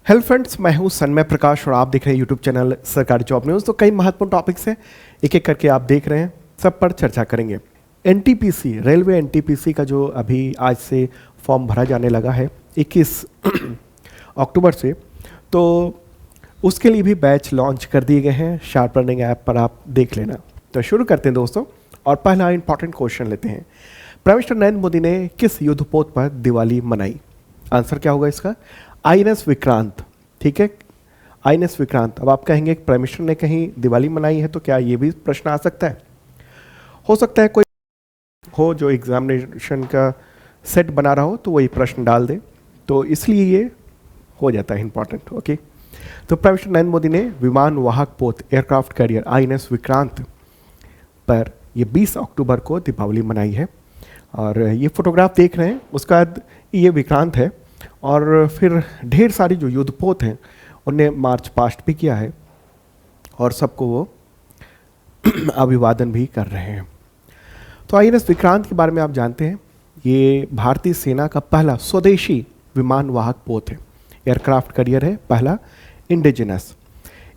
Hello friends, मैं हूं सन्मय प्रकाश और आप देख रहे हैं यूट्यूब चैनल सरकारी जॉब न्यूज़। तो कई महत्वपूर्ण टॉपिक्स हैं, एक एक करके आप देख रहे हैं, सब पर चर्चा करेंगे। एनटीपीसी, रेलवे एनटीपीसी का जो अभी आज से फॉर्म भरा जाने लगा है 21 अक्टूबर से, तो उसके लिए भी बैच लॉन्च कर दिए गए हैं। शार्प लर्निंग ऐप पर आप देख लेना। तो शुरू करते हैं दोस्तों, और पहला इंपॉर्टेंट क्वेश्चन लेते हैं। प्राइम मिनिस्टर नरेंद्र मोदी ने किस युद्धपोत पर दिवाली मनाई? आंसर क्या होगा इसका? आईएनएस विक्रांत। ठीक है, आईएनएस विक्रांत। अब आप कहेंगे प्राइम मिनिस्टर ने कहीं दिवाली मनाई है, तो क्या ये भी प्रश्न आ सकता है? हो सकता है कोई हो जो एग्जामिनेशन का सेट बना रहा हो तो वही प्रश्न डाल दे, तो इसलिए ये हो जाता है इंपॉर्टेंट। ओके, तो प्राइम मिनिस्टर नरेंद्र मोदी ने विमान वाहक पोत एयरक्राफ्ट कैरियर आईएनएस विक्रांत पर ये 20 अक्टूबर को दीपावली मनाई है। और ये फोटोग्राफ देख रहे हैं, उसका बाद ये विक्रांत है, और फिर ढेर सारी जो युद्धपोत हैं उन्हें मार्च पास्ट भी किया है और सबको वो अभिवादन भी कर रहे हैं। तो आईएनएस विक्रांत के बारे में आप जानते हैं, ये भारतीय सेना का पहला स्वदेशी विमान वाहक पोत है, एयरक्राफ्ट कैरियर है, पहला इंडिजिनस।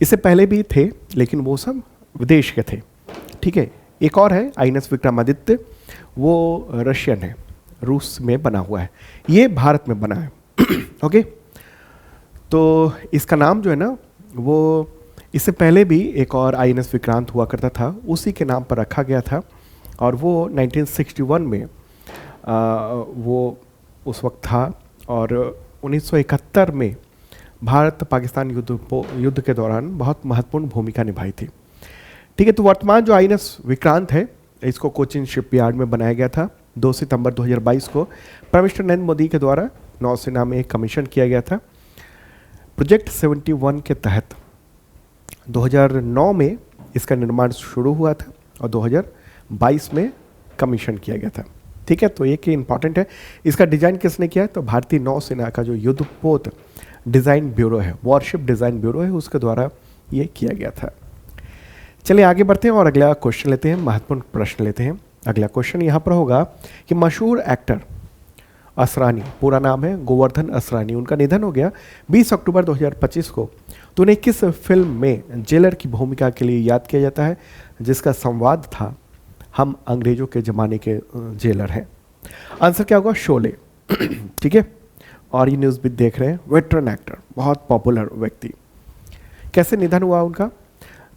इससे पहले भी थे लेकिन वो सब विदेश के थे। ठीक है, एक और है आईएनएस विक्रमादित्य, वो रशियन है, रूस में बना हुआ है, ये भारत में बना है। ओके, तो इसका नाम जो है ना, वो इससे पहले भी एक और आईएनएस विक्रांत हुआ करता था, उसी के नाम पर रखा गया था। और वो 1961 में वो उस वक्त था, और 1971 में भारत पाकिस्तान युद्ध के दौरान बहुत महत्वपूर्ण भूमिका निभाई थी। ठीक है, तो वर्तमान जो आईएनएस विक्रांत है, इसको कोचिन शिपयार्ड में बनाया गया था। 2 सितंबर 2022 को प्राइम मिनिस्टर नरेंद्र मोदी के द्वारा नौसेना में कमीशन किया गया था। प्रोजेक्ट 71 के तहत 2009 में इसका निर्माण शुरू हुआ था और 2022 में कमीशन किया गया था। ठीक है, तो एक इंपॉर्टेंट है, इसका डिज़ाइन किसने किया है? तो भारतीय नौसेना का जो युद्धपोत डिज़ाइन ब्यूरो है, वॉरशिप डिज़ाइन ब्यूरो है, उसके द्वारा ये किया गया था। चलिए आगे बढ़ते हैं और अगला क्वेश्चन लेते हैं, महत्वपूर्ण प्रश्न लेते हैं। अगला क्वेश्चन यहाँ पर होगा कि मशहूर एक्टर असरानी, पूरा नाम है गोवर्धन असरानी, उनका निधन हो गया 20 अक्टूबर 2025 को। तो उन्हें किस फिल्म में जेलर की भूमिका के लिए याद किया जाता है, जिसका संवाद था हम अंग्रेजों के ज़माने के जेलर हैं? आंसर क्या होगा? शोले। ठीक है, और ये न्यूज़ भी देख रहे हैं, वेटरन एक्टर, बहुत पॉपुलर व्यक्ति। कैसे निधन हुआ उनका?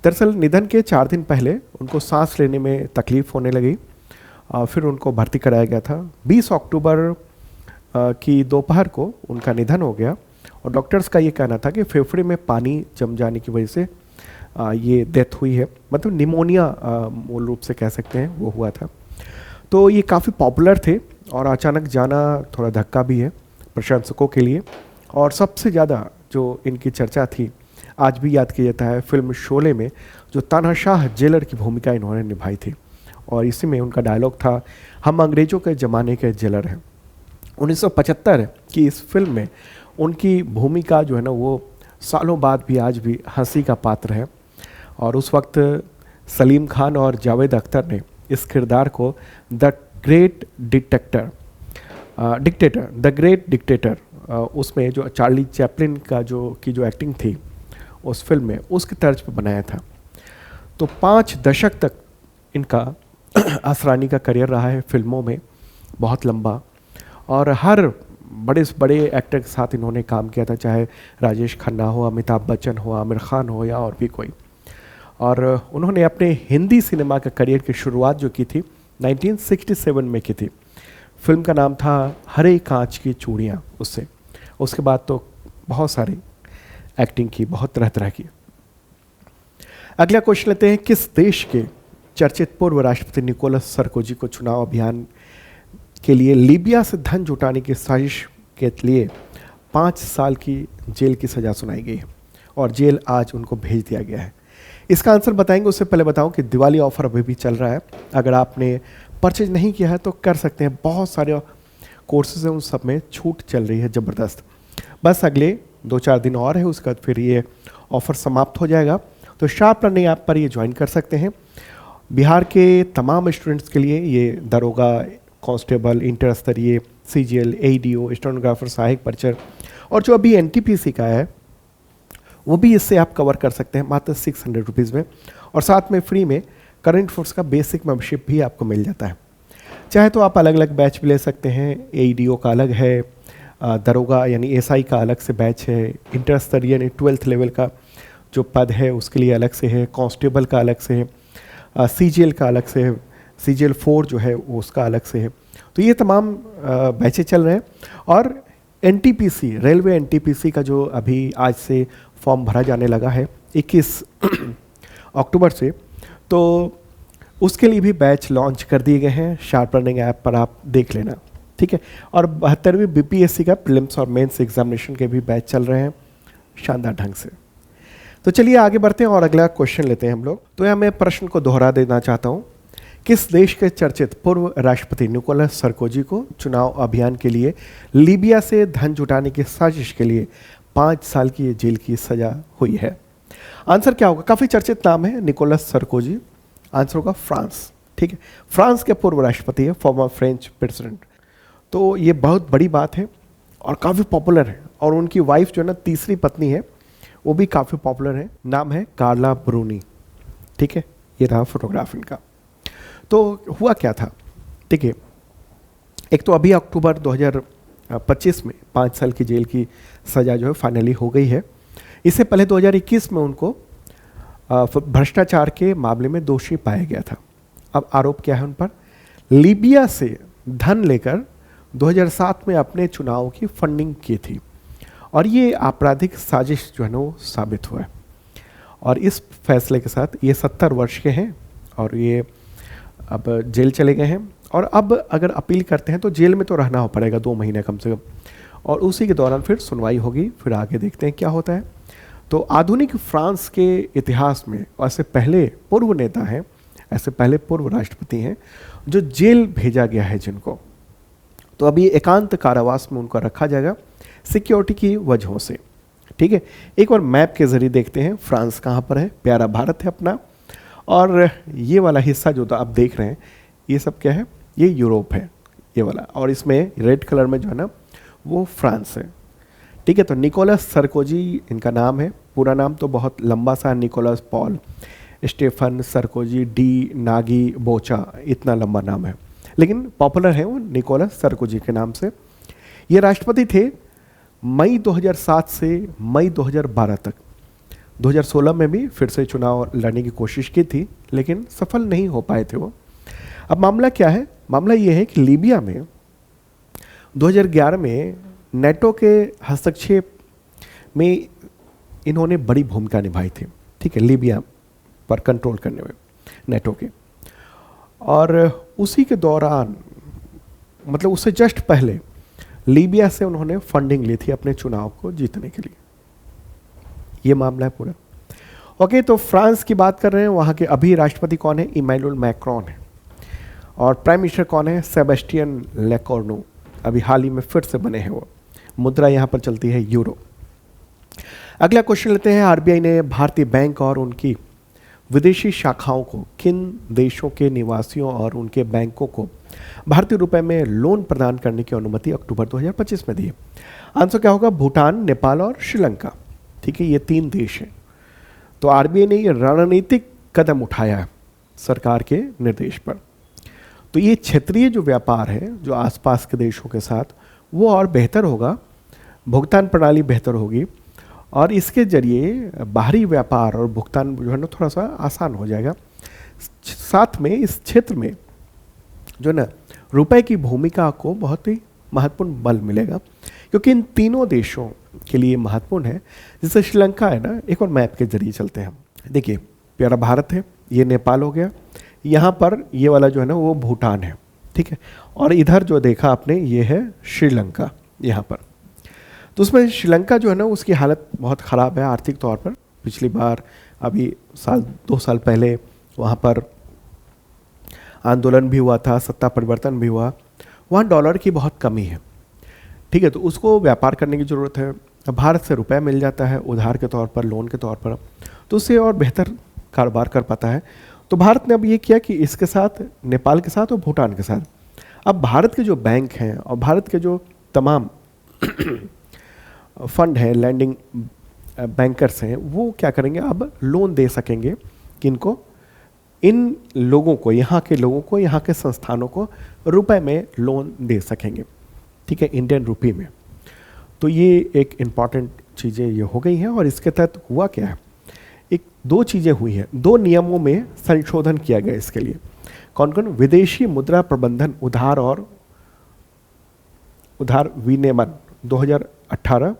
दरअसल निधन के 4 दिन पहले उनको सांस लेने में तकलीफ़ होने लगी, और फिर उनको भर्ती कराया गया था। 20 अक्टूबर की दोपहर को उनका निधन हो गया, और डॉक्टर्स का ये कहना था कि फेफड़े में पानी जम जाने की वजह से ये डेथ हुई है, मतलब निमोनिया मूल रूप से कह सकते हैं, वो हुआ था। तो ये काफ़ी पॉपुलर थे, और अचानक जाना थोड़ा धक्का भी है प्रशंसकों के लिए। और सबसे ज़्यादा जो इनकी चर्चा थी, आज भी याद किया जाता है, फिल्म शोले में जो तानाशाह जेलर की भूमिका इन्होंने निभाई थी, और इसी में उनका डायलॉग था हम अंग्रेज़ों के ज़माने के जेलर हैं। 1975 की इस फिल्म में उनकी भूमिका जो है ना, वो सालों बाद भी आज भी हंसी का पात्र है। और उस वक्त सलीम खान और जावेद अख्तर ने इस किरदार को द ग्रेट डिक्टेटर, उसमें जो चार्ली चैपलिन का जो एक्टिंग थी उस फिल्म में, उसकी तर्ज पर बनाया था। तो 5 दशक तक इनका असरानी का करियर रहा है फिल्मों में, बहुत लंबा, और हर बड़े से बड़े एक्टर के साथ इन्होंने काम किया था, चाहे राजेश खन्ना हो, अमिताभ बच्चन हो, आमिर खान हो, या और भी कोई। और उन्होंने अपने हिंदी सिनेमा का करियर की शुरुआत जो की थी 1967 में की थी। फिल्म का नाम था हरे कांच की चूड़ियाँ। उसके बाद तो बहुत सारी एक्टिंग की, बहुत तरह तरह की। अगला क्वेश्चन लेते हैं, किस देश के चर्चित पूर्व राष्ट्रपति निकोलस सरकोजी को चुनाव अभियान के लिए लीबिया से धन जुटाने की साजिश के लिए 5 साल की जेल की सज़ा सुनाई गई है, और जेल आज उनको भेज दिया गया है? इसका आंसर बताएंगे, उससे पहले बताऊं कि दिवाली ऑफर अभी भी चल रहा है। अगर आपने परचेज नहीं किया है तो कर सकते हैं, बहुत सारे कोर्सेज हैं, उन सब में छूट चल रही है ज़बरदस्त। बस अगले 2-4 दिन और है, उसके बाद फिर ये ऑफ़र समाप्त हो जाएगा। तो शार्प लर्निंग ऐप पर ये ज्वाइन कर सकते हैं। बिहार के तमाम स्टूडेंट्स के लिए ये दरोगा, कांस्टेबल, इंटर स्तरीय, CGL, ADO, स्टेनोग्राफर, सहायक परिचर, और जो अभी NTPC का है वो भी इससे आप कवर कर सकते हैं मात्र 600 रुपीज़ में। और साथ में फ्री में करंट फोर्स का बेसिक मेंबरशिप भी आपको मिल जाता है। चाहे तो आप अलग अलग बैच भी ले सकते हैं। एईडीओ का अलग है, दरोगा यानी एसआई का अलग से बैच है, इंटर स्तरीय यानी 12th लेवल का जो पद है उसके लिए अलग से है, कांस्टेबल का अलग से है, सीजीएल का अलग से है, सीजीएल 4 जो है वो उसका अलग से है। तो ये तमाम बैचें चल रहे हैं। और एनटीपीसी, रेलवे एनटीपीसी का जो अभी आज से फॉर्म भरा जाने लगा है 21 अक्टूबर से, तो उसके लिए भी बैच लॉन्च कर दिए गए हैं। शार्प लर्निंग ऐप पर आप देख लेना, ठीक है। और 72वीं बीपीएससी का प्रीलिम्स और मेंस एग्जामिनेशन के भी बैच चल रहे हैं शानदार ढंग से। तो चलिए आगे बढ़ते हैं और अगला क्वेश्चन लेते हैं हम लोग। तो यहाँ मैं प्रश्न को दोहरा देना चाहता हूँ। किस देश के चर्चित पूर्व राष्ट्रपति निकोलस सरकोजी को चुनाव अभियान के लिए लीबिया से धन जुटाने की साजिश के लिए 5 साल की जेल की सजा हुई है? आंसर क्या होगा? काफ़ी चर्चित नाम है निकोलस सरकोजी। आंसर होगा फ्रांस, ठीक है। फ्रांस के पूर्व राष्ट्रपति है, फॉर्मर फ्रेंच प्रेसिडेंट। तो ये बहुत बड़ी बात है और काफ़ी पॉपुलर है। और उनकी वाइफ जो है ना, तीसरी पत्नी है, वो भी काफ़ी पॉपुलर है। नाम है कार्ला ब्रूनी, ठीक है। ये रहा फोटोग्राफ इनका। तो हुआ क्या था, ठीक है। एक तो अभी अक्टूबर 2025 में 5 साल की जेल की सज़ा जो है फाइनली हो गई है। इससे पहले 2021 में उनको भ्रष्टाचार के मामले में दोषी पाया गया था। अब आरोप क्या है उन पर? लीबिया से धन लेकर 2007 में अपने चुनाव की फंडिंग की थी और ये आपराधिक साजिश जो है ना वो साबित हुआ है। और इस फैसले के साथ ये 70 वर्ष के हैं और ये अब जेल चले गए हैं। और अब अगर अपील करते हैं तो जेल में तो रहना हो पड़ेगा 2 महीने कम से कम, और उसी के दौरान फिर सुनवाई होगी। फिर आगे देखते हैं क्या होता है। तो आधुनिक फ्रांस के इतिहास में ऐसे पहले पूर्व नेता हैं, ऐसे पहले पूर्व राष्ट्रपति हैं जो जेल भेजा गया है जिनको। तो अभी एकांत कारावास में उनको रखा जाएगा सिक्योरिटी की वजहों से, ठीक है। एक बार मैप के जरिए देखते हैं फ्रांस कहाँ पर है। प्यारा भारत है अपना, और ये वाला हिस्सा जो आप देख रहे हैं ये सब क्या है? ये यूरोप है ये वाला, और इसमें रेड कलर में जो है ना वो फ्रांस है, ठीक है। तो निकोलस सरकोजी इनका नाम है। पूरा नाम तो बहुत लंबा सा, Nicolas Paul Stephane Sarkozy de Nagy Bocsa, इतना लंबा नाम है, लेकिन पॉपुलर है वो निकोलस सरकोजी के नाम से। ये राष्ट्रपति थे मई 2007 से मई 2012 तक। 2016 में भी फिर से चुनाव लड़ने की कोशिश की थी लेकिन सफल नहीं हो पाए थे वो। अब मामला क्या है? मामला ये है कि लीबिया में 2011 में नेटो के हस्तक्षेप में इन्होंने बड़ी भूमिका निभाई थी, ठीक है, लीबिया पर कंट्रोल करने में नेटो के। और उसी के दौरान, मतलब उससे जस्ट पहले, लीबिया से उन्होंने फंडिंग ली थी अपने चुनाव को जीतने के लिए। ये मामला है पूरा। ओके, तो फ्रांस की बात कर रहे हैं। वहाँ के अभी राष्ट्रपति कौन है? इमैनुअल मैक्रोन है। और प्राइम मिनिस्टर कौन है? सेबेस्टियन लेकॉर्नु। अभी हाल ही में फिर से बने हैं वो। मुद्रा यहाँ पर चलती है यूरो। अगला क्वेश्चन लेते हैं। आरबीआई ने भारतीय बैंक और उनकी विदेशी शाखाओं को किन देशों के निवासियों और उनके बैंकों को भारतीय रुपए में लोन प्रदान करने की अनुमति अक्टूबर 2025 में दी? आंसर क्या होगा? भूटान, नेपाल और श्रीलंका, ठीक है। ये 3 देश हैं। तो आरबीआई ने ये रणनीतिक कदम उठाया है सरकार के निर्देश पर। तो ये क्षेत्रीय जो व्यापार है जो आसपास के देशों के साथ, वो और बेहतर होगा, भुगतान प्रणाली बेहतर होगी और इसके जरिए बाहरी व्यापार और भुगतान जो है ना थोड़ा सा आसान हो जाएगा। साथ में इस क्षेत्र में जो ना रुपए की भूमिका को बहुत ही महत्वपूर्ण बल मिलेगा, क्योंकि इन तीनों देशों के लिए महत्वपूर्ण है। जैसे श्रीलंका है ना, एक और मैप के जरिए चलते हैं हम। देखिए, प्यारा भारत है, ये नेपाल हो गया, यहाँ पर ये वाला जो है ना वो भूटान है, ठीक है। और इधर जो देखा आपने ये है श्रीलंका यहाँ पर। तो उसमें श्रीलंका जो है ना उसकी हालत बहुत ख़राब है आर्थिक तौर पर। पिछली बार अभी 2 साल पहले वहाँ पर आंदोलन भी हुआ था, सत्ता परिवर्तन भी हुआ। वहाँ डॉलर की बहुत कमी है, ठीक है। तो उसको व्यापार करने की ज़रूरत है। भारत से रुपया मिल जाता है उधार के तौर पर, लोन के तौर पर, तो उससे और बेहतर कारोबार कर पाता है। तो भारत ने अब ये किया कि इसके साथ, नेपाल के साथ और भूटान के साथ, अब भारत के जो बैंक हैं और भारत के जो तमाम फंड है, लैंडिंग बैंकर्स हैं वो क्या करेंगे, अब लोन दे सकेंगे किनको, इन लोगों को, यहाँ के लोगों को, यहाँ के संस्थानों को रुपए में लोन दे सकेंगे, ठीक है, इंडियन रुपये में। तो ये एक इम्पॉर्टेंट चीज़ें ये हो गई हैं। और इसके तहत हुआ क्या है, एक दो चीज़ें हुई हैं, दो नियमों में संशोधन किया गया इसके लिए। कौन कौन, विदेशी मुद्रा प्रबंधन उधार और उधार विनियमन 2018,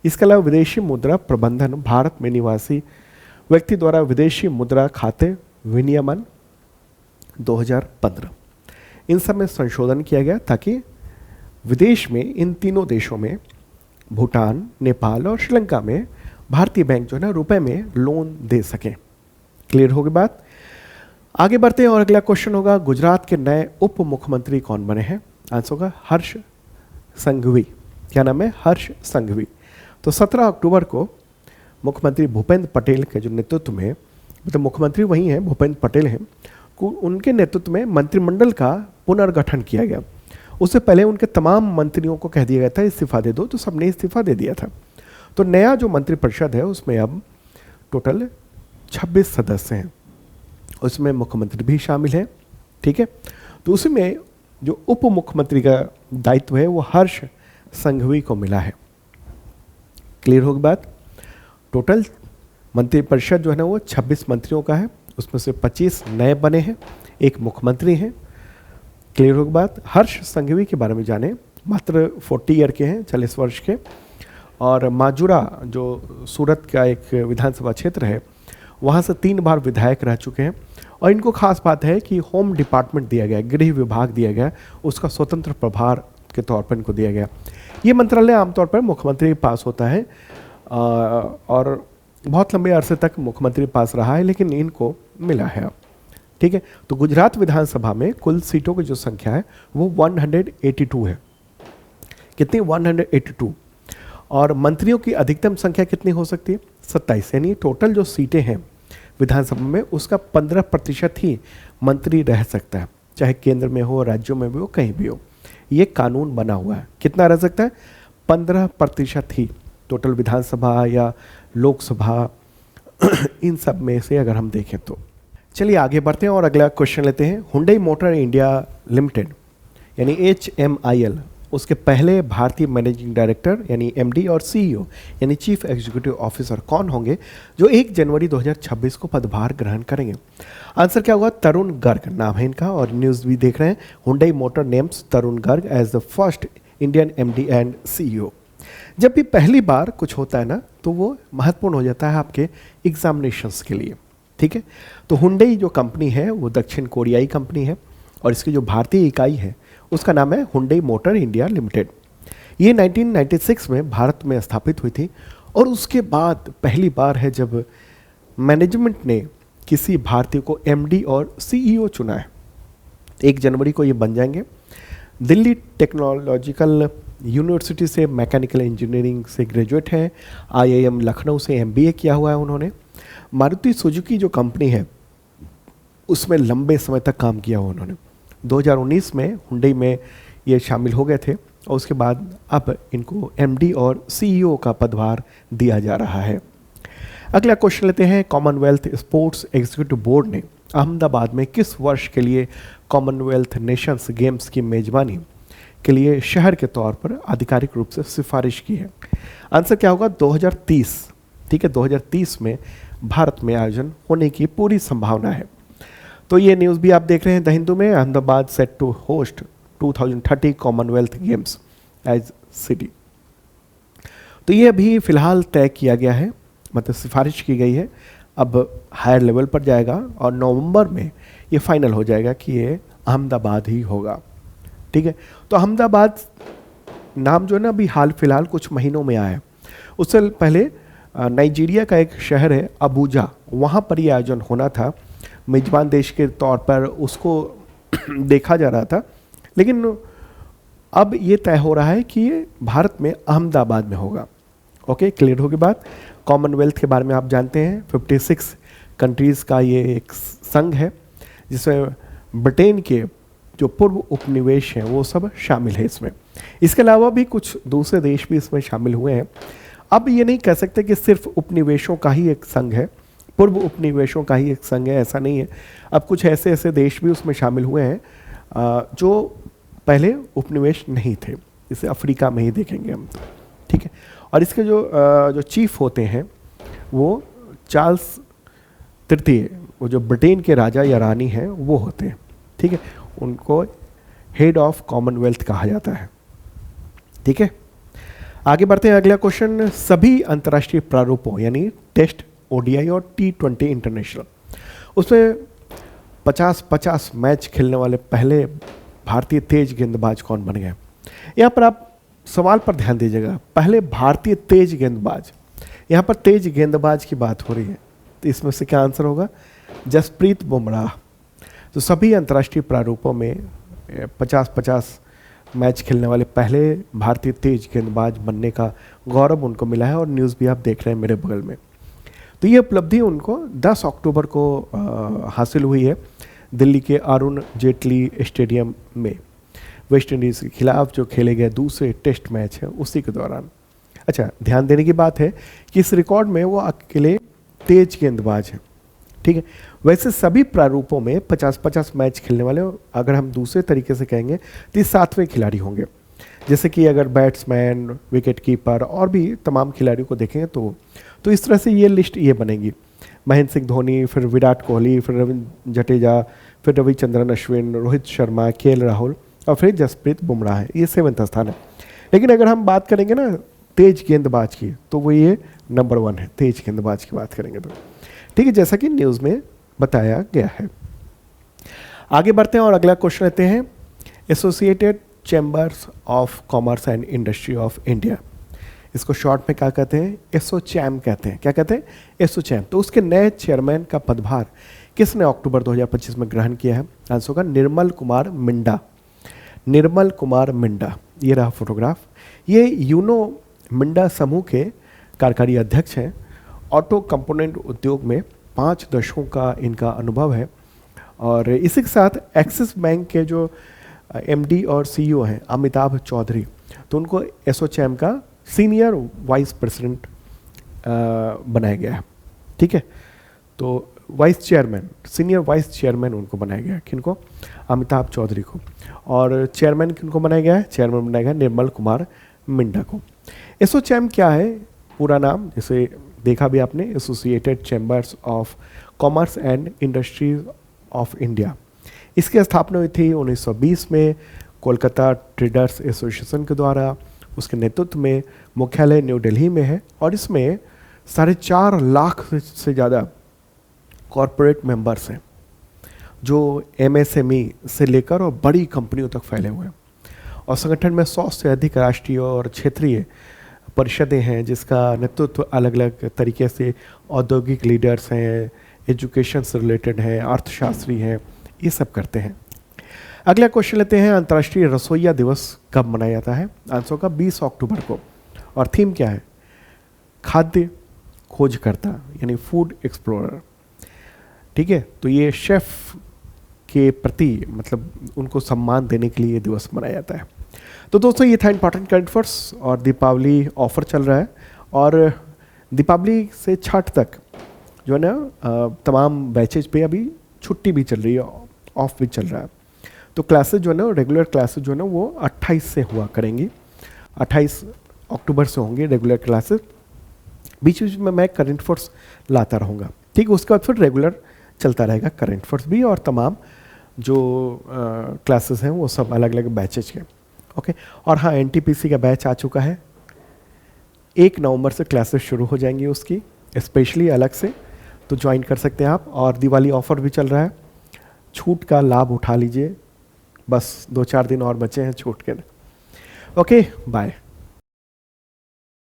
इसके अलावा विदेशी मुद्रा प्रबंधन भारत में निवासी व्यक्ति द्वारा विदेशी मुद्रा खाते विनियमन 2015, इन सब में संशोधन किया गया ताकि विदेश में, इन तीनों देशों में, भूटान, नेपाल और श्रीलंका में भारतीय बैंक जो है ना रुपए में लोन दे सकें। क्लियर होगी बात। आगे बढ़ते हैं और अगला क्वेश्चन होगा, गुजरात के नए उप मुख्यमंत्री कौन बने हैं? आंसर होगा हर्ष संघवी। क्या नाम है? हर्ष संघवी। तो 17 अक्टूबर को मुख्यमंत्री भूपेंद्र पटेल के जो नेतृत्व में, मतलब मुख्यमंत्री वही हैं, भूपेंद्र पटेल हैं, उनके नेतृत्व में मंत्रिमंडल का पुनर्गठन किया गया। उससे पहले उनके तमाम मंत्रियों को कह दिया गया था इस्तीफा दे दो, तो सबने इस्तीफा दे दिया था। तो नया जो मंत्रिपरिषद है उसमें अब टोटल 26 सदस्य हैं, उसमें मुख्यमंत्री भी शामिल है, ठीक है। तो उसमें जो उप मुख्यमंत्री का दायित्व है वो हर्ष संघवी को मिला है। क्लियर होगी बात। टोटल मंत्रिपरिषद जो है ना वो 26 मंत्रियों का है, उसमें से 25 नए बने हैं, एक मुख्यमंत्री हैं। क्लियर होगी बात। हर्ष संघवी के बारे में जाने, मात्र 40 ईयर के हैं, 40 वर्ष के, और माजुरा जो सूरत का एक विधानसभा क्षेत्र है वहाँ से 3 बार विधायक रह चुके हैं। और इनको खास बात है कि होम डिपार्टमेंट दिया गया, गृह विभाग दिया गया, उसका स्वतंत्र प्रभार के तौर पर इनको दिया गया। ये मंत्रालय आमतौर पर मुख्यमंत्री के पास होता है और बहुत लंबे अरसे तक मुख्यमंत्री के पास रहा है, लेकिन इनको मिला है अब, ठीक है। तो गुजरात विधानसभा में कुल सीटों की जो संख्या है वो 182 है। कितनी? 182। और मंत्रियों की अधिकतम संख्या कितनी हो सकती है? 27। यानी टोटल जो सीटें हैं विधानसभा में उसका 15% ही मंत्री रह सकता है, चाहे केंद्र में हो, राज्यों में भी हो, कहीं भी हो। ये कानून बना हुआ है। कितना रह सकता है? 15% ही टोटल विधानसभा या लोकसभा इन सब में से अगर हम देखें तो। चलिए आगे बढ़ते हैं और अगला क्वेश्चन लेते हैं। हुंडई मोटर इंडिया लिमिटेड यानी HMIL, उसके पहले भारतीय मैनेजिंग डायरेक्टर यानी MD और CEO यानी चीफ एग्जीक्यूटिव ऑफिसर कौन होंगे जो 1 जनवरी 2026 को पदभार ग्रहण करेंगे? आंसर क्या होगा? तरुण गर्ग नाम है इनका। और न्यूज़ भी देख रहे हैं, Hyundai motor names Tarun Garg as the first Indian MD and CEO। जब भी पहली बार कुछ होता है ना तो वो महत्वपूर्ण हो जाता है आपके एग्जामिनेशंस के लिए, ठीक है। तो हुंडई जो कंपनी है वो दक्षिण कोरियाई कंपनी है और इसकी जो भारतीय इकाई है उसका नाम है हुंडई मोटर इंडिया लिमिटेड। ये 1996 में भारत में स्थापित हुई थी और उसके बाद पहली बार है जब मैनेजमेंट ने किसी भारतीय को MD और CEO चुना है। 1 जनवरी को ये बन जाएंगे। दिल्ली टेक्नोलॉजिकल यूनिवर्सिटी से मैकेनिकल इंजीनियरिंग से ग्रेजुएट है। IIM लखनऊ से MBA किया हुआ है उन्होंने। मारुति सुजुकी जो कंपनी है उसमें लंबे समय तक काम किया हुआ उन्होंने। 2019 में हुंडई में ये शामिल हो गए थे और उसके बाद अब इनको MD और CEO का पदभार दिया जा रहा है। अगला क्वेश्चन लेते हैं। कॉमनवेल्थ स्पोर्ट्स एग्जीक्यूटिव बोर्ड ने अहमदाबाद में किस वर्ष के लिए कॉमनवेल्थ नेशंस गेम्स की मेजबानी के लिए शहर के तौर पर आधिकारिक रूप से सिफारिश की है? आंसर क्या होगा? 2030, ठीक है। 2030 में भारत में आयोजन होने की पूरी संभावना है। तो ये न्यूज़ भी आप देख रहे हैं द हिंदू में। Ahmedabad set to host 2030 Commonwealth Games as city. तो ये अभी फिलहाल तय किया गया है, मतलब सिफारिश की गई है। अब हायर लेवल पर जाएगा और नवंबर में ये फाइनल हो जाएगा कि ये अहमदाबाद ही होगा, ठीक है। तो अहमदाबाद नाम जो है ना अभी हाल फिलहाल कुछ महीनों में आया है। उससे पहले नाइजीरिया का एक शहर है अबूजा, वहाँ पर ये आयोजन होना था। मेजबान देश के तौर पर उसको देखा जा रहा था, लेकिन अब ये तय हो रहा है कि ये भारत में अहमदाबाद में होगा। ओके, क्लियर होगी बात। कॉमनवेल्थ के बारे में आप जानते हैं 56 कंट्रीज़ का ये एक संघ है जिसमें ब्रिटेन के जो पूर्व उपनिवेश हैं वो सब शामिल है इसमें। इसके अलावा भी कुछ दूसरे देश भी इसमें शामिल हुए हैं अब ये नहीं कह सकते कि सिर्फ उपनिवेशों का ही एक संघ है, पूर्व उपनिवेशों का ही एक संघ है, ऐसा नहीं है। अब कुछ ऐसे ऐसे देश भी उसमें शामिल हुए हैं जो पहले उपनिवेश नहीं थे। इसे अफ्रीका में ही देखेंगे हम तो, ठीक है। और इसके जो चीफ होते हैं वो चार्ल्स तृतीय, वो जो ब्रिटेन के राजा या रानी हैं वो होते हैं, ठीक है। उनको हेड ऑफ कॉमनवेल्थ कहा जाता है, ठीक है। आगे बढ़ते हैं, अगला क्वेश्चन। सभी अंतर्राष्ट्रीय प्रारूपों यानी टेस्ट, ओडीआई और T20 इंटरनेशनल, उसमें 50-50 मैच खेलने वाले पहले भारतीय तेज गेंदबाज कौन बन गए? यहाँ पर आप सवाल पर ध्यान दीजिएगा, पहले भारतीय तेज गेंदबाज, यहाँ पर तेज गेंदबाज की बात हो रही है, तो इसमें से क्या आंसर होगा? जसप्रीत बुमराह। तो सभी अंतर्राष्ट्रीय प्रारूपों में 50-50 मैच खेलने वाले पहले भारतीय तेज गेंदबाज बनने का गौरव उनको मिला है, और न्यूज़ भी आप देख रहे हैं मेरे बगल में। तो ये उपलब्धि उनको 10 अक्टूबर को हासिल हुई है दिल्ली के अरुण जेटली स्टेडियम में, वेस्ट इंडीज़ के खिलाफ जो खेले गए दूसरे टेस्ट मैच है उसी के दौरान। अच्छा, ध्यान देने की बात है कि इस रिकॉर्ड में वो अकेले तेज गेंदबाज हैं, ठीक है। वैसे सभी प्रारूपों में 50-50 मैच खेलने वाले, अगर हम दूसरे तरीके से कहेंगे तो 7वें खिलाड़ी होंगे। जैसे कि अगर बैट्समैन, विकेट कीपर और भी तमाम खिलाड़ियों को देखेंगे तो इस तरह से ये लिस्ट ये बनेगी। महेंद्र सिंह धोनी, फिर विराट कोहली, फिर रविंद्र जडेजा, फिर रविचंद्रन अश्विन, रोहित शर्मा, KL राहुल और फिर जसप्रीत बुमराह है, ये 7वां स्थान है। लेकिन अगर हम बात करेंगे ना तेज गेंदबाज की, तो वो ये नंबर 1 है, तेज गेंदबाज की बात करेंगे तो, ठीक है, जैसा कि न्यूज़ में बताया गया है। आगे बढ़ते हैं और अगला क्वेश्चन लेते हैं। Associated chambers of commerce and industry of India, इसको शॉर्ट में क्या कहते हैं? एसोचैम कहते हैं। क्या कहते हैं? एसोचैम। तो उसके नए चेयरमैन का पदभार किसने अक्टूबर 2025 में ग्रहण किया है? आंसर होगा निर्मल कुमार मिंडा। निर्मल कुमार मिंडा, ये रहा फोटोग्राफ। ये यूनो मिंडा समूह के कार्यकारी अध्यक्ष हैं। ऑटो कंपोनेंट उद्योग में 5 दशकों का इनका अनुभव है, और इसी के साथ एक्सिस बैंक के जो MD और CEO हैं अमिताभ चौधरी, तो उनको एसोचैम का सीनियर वाइस प्रेसिडेंट बनाया गया है, ठीक है। तो vice chairman, senior vice chairman उनको बनाया गया है, किनको? अमिताभ चौधरी को। और चेयरमैन किनको बनाया गया है? चेयरमैन बनाया गया निर्मल कुमार मिंडा को। एसोचैम क्या है पूरा नाम? जैसे देखा भी आपने, associated chambers of commerce and industries of India. इसकी स्थापना हुई थी 1920 में कोलकाता ट्रेडर्स एसोसिएशन के द्वारा। उसके नेतृत्व में मुख्यालय न्यू दिल्ली में है, और इसमें 4.5 लाख से ज़्यादा कॉरपोरेट मेंबर्स हैं, जो MSME से लेकर और बड़ी कंपनियों तक फैले हुए हैं। और संगठन में 100 से अधिक राष्ट्रीय और क्षेत्रीय परिषदें हैं, जिसका नेतृत्व अलग अलग तरीके से औद्योगिक लीडर्स हैं, एजुकेशन से रिलेटेड हैं, अर्थशास्त्री हैं, ये सब करते हैं। अगला क्वेश्चन लेते हैं, अंतर्राष्ट्रीय रसोइया दिवस कब मनाया जाता है? आंसर का 20 अक्टूबर को। और थीम क्या है? खाद्य खोजकर्ता यानी फूड एक्सप्लोरर, ठीक है। तो ये शेफ के प्रति मतलब उनको सम्मान देने के लिए ये दिवस मनाया जाता है। तो दोस्तों ये था इंपॉर्टेंट करंट अफेयर्स, और दीपावली ऑफर चल रहा है, और दीपावली से छठ तक जो है ना तमाम बैचेज पे अभी छुट्टी भी चल रही है, ऑफ भी चल रहा है। तो क्लासेज जो है ना, रेगुलर क्लासेज जो है ना, वो 28 से हुआ करेंगी। 28 अक्टूबर से होंगे रेगुलर क्लासेस। बीच बीच में मैं करंट अफेयर्स लाता रहूँगा, ठीक है। उसके बाद फिर रेगुलर चलता रहेगा करंट अफेयर्स भी, और तमाम जो क्लासेस हैं वो सब अलग अलग बैचेज के, ओके। और हाँ, NTPC का बैच आ चुका है, 1 नवंबर से क्लासेस शुरू हो जाएंगी उसकी, स्पेशली अलग से, तो ज्वाइन कर सकते हैं आप। और दिवाली ऑफर भी चल रहा है, छूट का लाभ उठा लीजिए, बस 2-4 दिन और बचे हैं छूट के। Okay, bye.